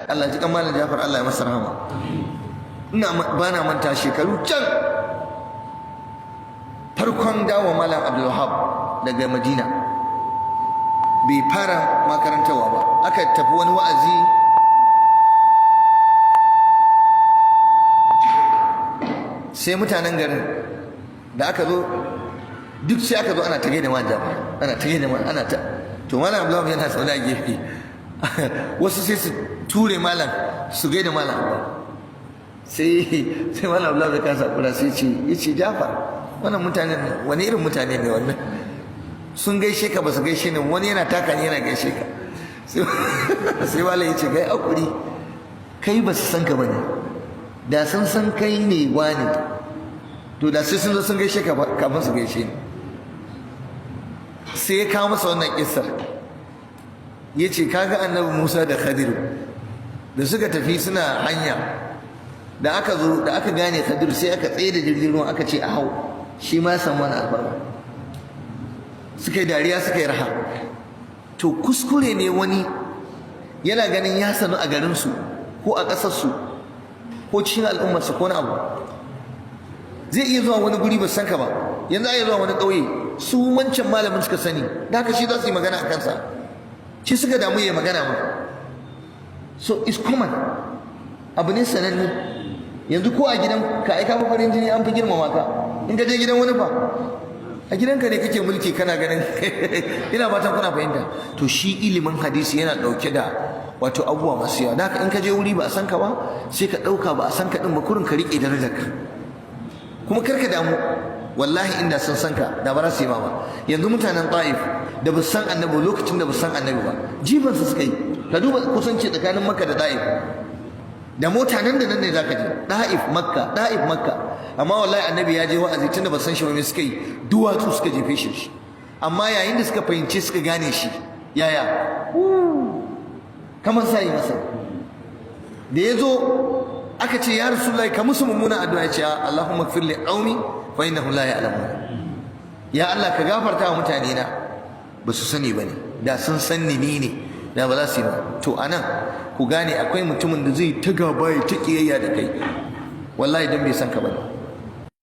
Allah ji Malam Jafar, Allah ya masa rahama. Ina bana manta shekaru can farkon dawo Malam Abdul Wahab daga Madina, bai fara makarantarwa ba, aka tafi wani wa'azi sai mutanen garin da aka zo duk sai aka zo ana ta gaida Malam Jafar, ana ta gaida ana ta, to Malam Abdul Wahab yana zaune a gefe wasu sai su ture malam su gaida malam sai malam Abdullahi ya kasa kula sai yace Jafar, wannan mutanen wani irin mutane ne wannan, sun gaishe ka ba su gaishe ni, wani yana taka ni yana gaishe ka. Sai malam yace kai hakuri, kai ba su san ka bane, da sun san kai ne wani to da sai sun zo sun gaishe ka kafin su gaishe ni. Sai ya kawo masa wannan kissar, ya ce kaga annabi Musa da Khadiru da suka tafi suna hanya, da aka zo da aka gane Khadiru sai aka tsaye da jirgin ruwan aka ce a hau, shi ma san wani albarka, suka yi dariya suka yi raha. To kuskure ne wani yana ganin ya sanu a garinsu ko a ƙasarsu ko cikin al'ummarsa ko na abu, zai iya zuwa wani guri ba san ka ba. Yanzu a iya zuwa wani ƙauye, su wancan malamin suka sani, da haka shi za su yi magana a kansa, shi suka damu ya magana ba. So it's common, abu ne sananne. Yanzu ko a gidan ka aika fa farin jini an fi girmama ka, in ka je gidan wani fa a gidanka ne kake mulki kana ganin ina fatan kuna fahimta. To shi ilimin hadisi yana dauke da wato abubuwa masu yawa, da haka in ka je wuri ba a san ka ba sai ka dauka ba a san ka din ba, kurin ka rike darajarka, kuma kar ka damu. Wallahi inda sun san ka da ba za su yi ba. Yanzu mutanen Taif da ba san annabi lokacin da ba san annabi ba, jifansu suka yi. Ka duba kusanci tsakanin Makka da Taif, da mota nan da nan ne zaka je Taif Makka, Taif Makka. Amma wallahi annabi ya je wa'azi tunda ba san shi ba, me suka yi? Duwatsu suka jefe shi. Amma yayin da suka fahimce suka gane shi, yaya kamar sai masa da ya zo aka ce ya Rasulullahi ka musu mummuna addu'a, ya ce Allahumma ighfir li qaumi fa innahum la ya'lamun. Ya Allah ka gafarta wa mutane na, ba su sani bane, da sun san ni ne da ba za su yi ba. To anan ku gane akwai mutumin da zai ta gaba ya ta kiyayya da kai, wallahi dan bai san ka bane.